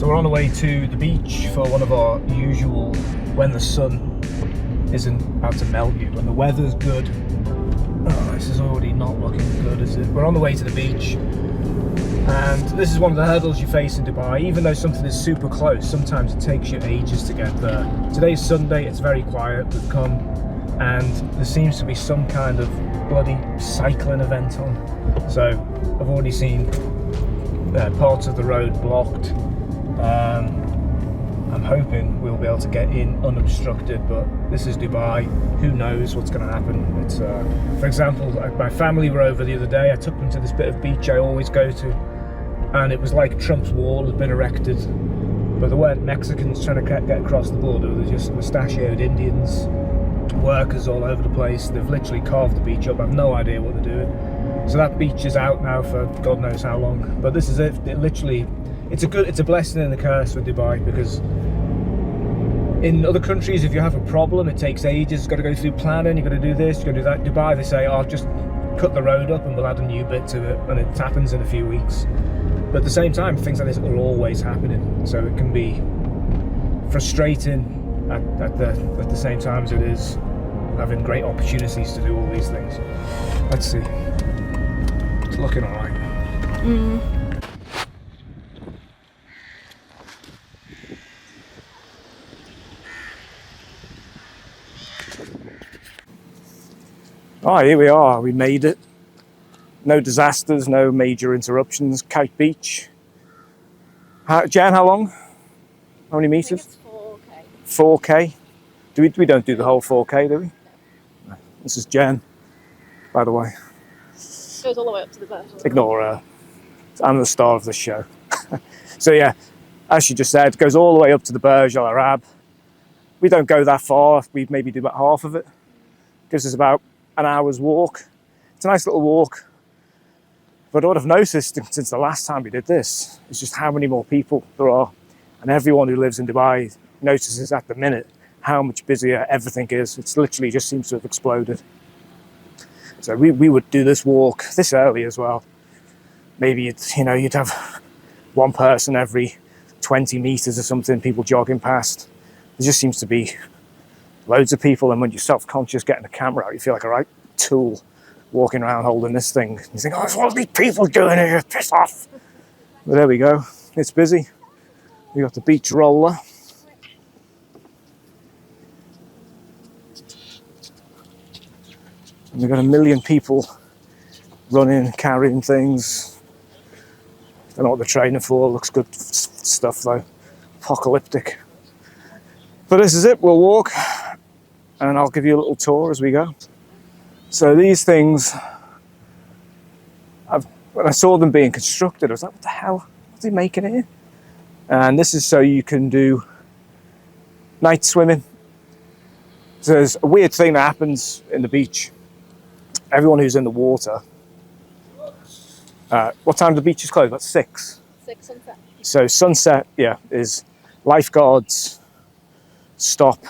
So we're on the way to the beach for one of our usual, when the sun isn't about to melt you, when the weather's good. Oh, this is already not looking good, is it? We're on the way to the beach, and this is one of the hurdles you face in Dubai. Even though something is super close, sometimes it takes you ages to get there. Today's Sunday, it's very quiet. We've come, and there seems to be some kind of bloody cycling event on. So I've already seen parts of the road blocked. I'm hoping we'll be able to get in unobstructed, but this is Dubai. Who knows what's going to happen? It's, for example, my family were over the other day. I took them to this bit of beach I always go to, and it was like Trump's wall had been erected, but there weren't Mexicans trying to get across the border. There were just mustachioed Indians, workers all over the place. They've literally carved the beach up. I've no idea what they're doing. So that beach is out now for God knows how long. But this is it. It's a blessing and a curse for Dubai, because in other countries, if you have a problem, it takes ages. You've got to go through planning, you've got to do this, you've got to do that. Dubai, they say, oh, just cut the road up and we'll add a new bit to it, and it happens in a few weeks. But at the same time, things like this are always happening, so it can be frustrating at the same time as it is having great opportunities to do all these things. Let's see. It's looking all right. Oh, here we are. We made it. No disasters, no major interruptions. Kite Beach. Jan, how long? How many meters? I think it's 4K. 4K? We don't do the whole 4K, do we? No. This is Jan, by the way. Goes all the way up to the Burj. Ignore her. I'm the star of the show. So yeah, as she just said, goes all the way up to the Burj Al Arab. We don't go that far. We maybe do about half of it. Gives us about an hour's walk. It's a nice little walk. But what I've noticed since the last time we did this is just how many more people there are. And everyone who lives in Dubai notices at the minute how much busier everything is. It's literally just seems to have exploded. So we would do this walk this early as well. Maybe you'd have one person every 20 meters or something, people jogging past. There just seems to be loads of people, and when you're self-conscious getting the camera out, you feel like a right tool walking around holding this thing. You think, oh, there's all these people doing here, piss off. But there we go, it's busy. We got the beach roller. And we've got a million people running, carrying things. Don't know what they're training for, looks good stuff though. Apocalyptic. But this is it, we'll walk, and I'll give you a little tour as we go. So these things, when I saw them being constructed, I was like, what the hell? What's he making here? And this is so you can do night swimming. So there's a weird thing that happens in the beach. Everyone who's in the water, what time the beach is closed? About 6? 6 sunset. So sunset, yeah, is lifeguards stop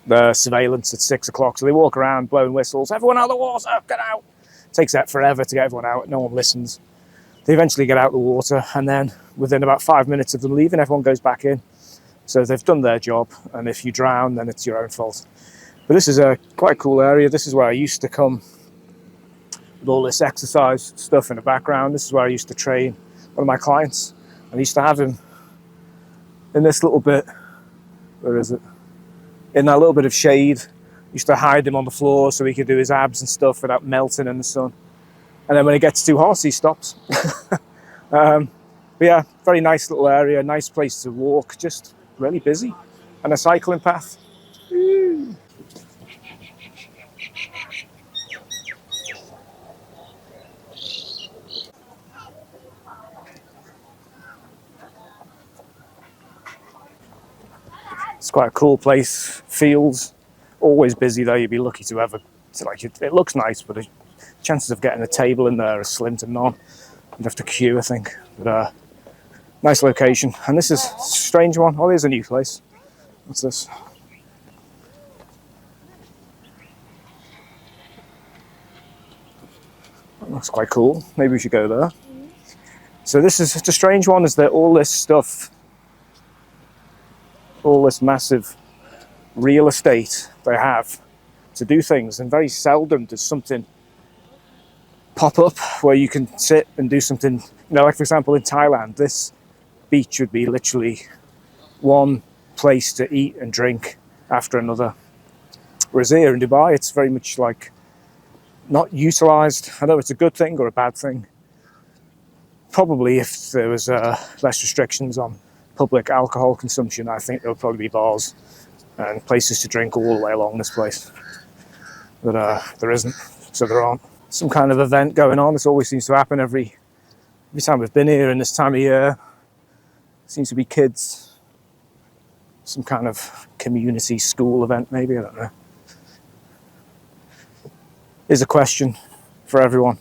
the surveillance at 6 o'clock. So they walk around blowing whistles. Everyone out of the water, get out. It takes that forever to get everyone out. No one listens. They eventually get out of the water, and then within about 5 minutes of them leaving, everyone goes back in. So they've done their job, and if you drown, then it's your own fault. But this is a quite cool area. This is where I used to come with all this exercise stuff in the background. This is where I used to train one of my clients. I used to have him in this little bit. Where is it? In that little bit of shade. Used to hide him on the floor so he could do his abs and stuff without melting in the sun. And then when it gets too hot, he stops. But yeah, very nice little area, nice place to walk, just really busy. And a cycling path. Woo. It's quite a cool place. Fields, always busy though. You'd be lucky to have it looks nice, but the chances of getting a table in there are slim to none. You'd have to queue, I think. But nice location. And this is a strange one. Oh, here's a new place. What's this? That looks quite cool. Maybe we should go there. So this is just a strange one, is that all this stuff all this massive real estate they have to do things, and very seldom does something pop up where you can sit and do something. Like for example in Thailand, this beach would be literally one place to eat and drink after another. Whereas here in Dubai, it's very much like not utilised. I know it's a good thing or a bad thing. Probably if there was less restrictions on public alcohol consumption, I think there would probably be bars and places to drink all the way along this place. But there isn't, so there aren't. Some kind of event going on. This always seems to happen every time we've been here in this time of year. Seems to be kids. Some kind of community school event, maybe, I don't know. Here's a question for everyone.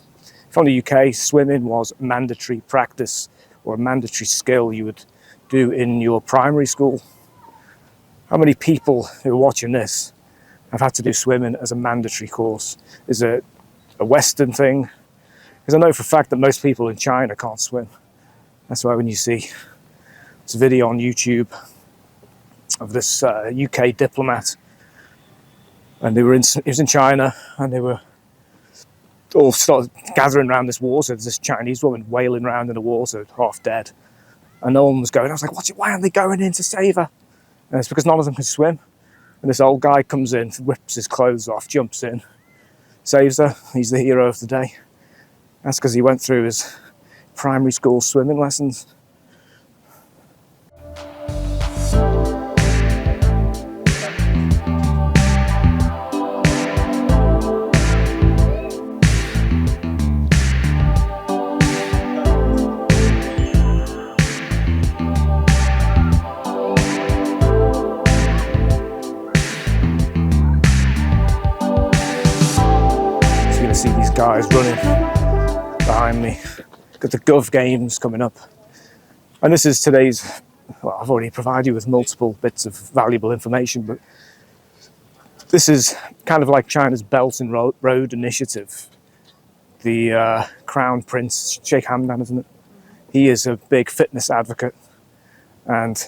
If on the UK swimming was mandatory practice or a mandatory skill you would do in your primary school, how many people who are watching this have had to do swimming as a mandatory course? Is it a Western thing? Because I know for a fact that most people in China can't swim. That's why when you see this video on YouTube of this UK diplomat, and he was in China, and they were all started gathering around this water. There's this Chinese woman wailing around in the water, half dead, and no one was going. I was like, why aren't they going in to save her? And it's because none of them can swim. And this old guy comes in, rips his clothes off, jumps in, saves her. He's the hero of the day. That's because he went through his primary school swimming lessons. See these guys running behind me. Got the Gov Games coming up, and this is today's. Well, I've already provided you with multiple bits of valuable information, but this is kind of like China's Belt and Road Initiative. The Crown Prince Sheikh Hamdan, isn't it? He is a big fitness advocate, and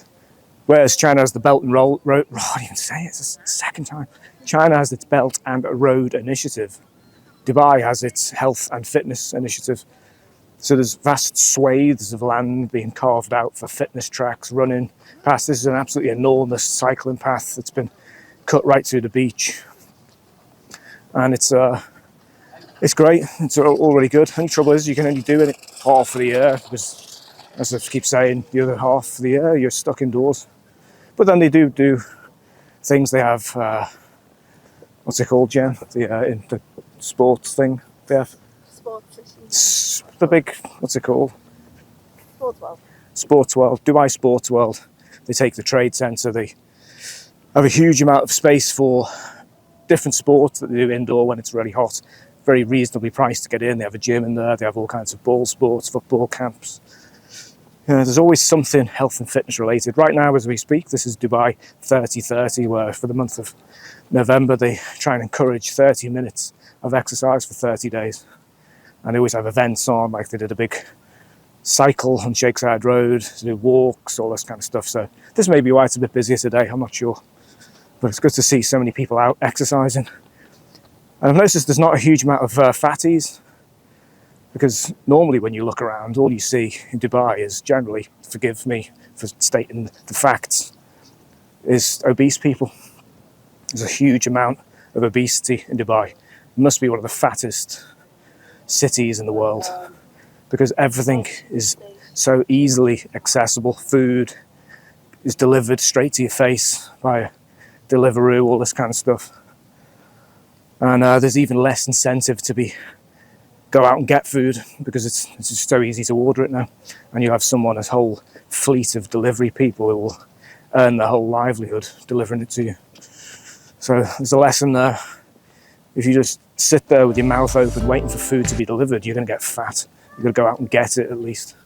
whereas China has the Belt and Road, I didn't even say it, it's the second time. China has its Belt and Road Initiative. Dubai has its health and fitness initiative. So there's vast swathes of land being carved out for fitness tracks, running past. This is an absolutely enormous cycling path that's been cut right through the beach. And it's great, it's all really good. The only trouble is you can only do it half of the year, because as I keep saying, the other half of the year you're stuck indoors. But then they do things. They have, what's it called, Jen? In the sports thing they have. The big, what's it called? Sports World. Sports World, Dubai Sports World. They take the trade centre. They have a huge amount of space for different sports that they do indoor when it's really hot. Very reasonably priced to get in. They have a gym in there. They have all kinds of ball sports, football camps. There's always something health and fitness related. Right now, as we speak, this is Dubai 30-30, where for the month of November, they try and encourage 30 minutes of exercise for 30 days. And they always have events on, like they did a big cycle on Sheikh Zayed Road, to do walks, all this kind of stuff. So this may be why it's a bit busier today, I'm not sure. But it's good to see so many people out exercising. And I've noticed there's not a huge amount of fatties, because normally when you look around, all you see in Dubai is generally, forgive me for stating the facts, is obese people. There's a huge amount of obesity in Dubai. It must be one of the fattest cities in the world, because everything is so easily accessible. Food is delivered straight to your face by Deliveroo, all this kind of stuff. And there's even less incentive to go out and get food, because it's just so easy to order it now. And you have a whole fleet of delivery people who will earn their whole livelihood delivering it to you. So there's a lesson there. If you just sit there with your mouth open waiting for food to be delivered, you're going to get fat. You've got to go out and get it at least.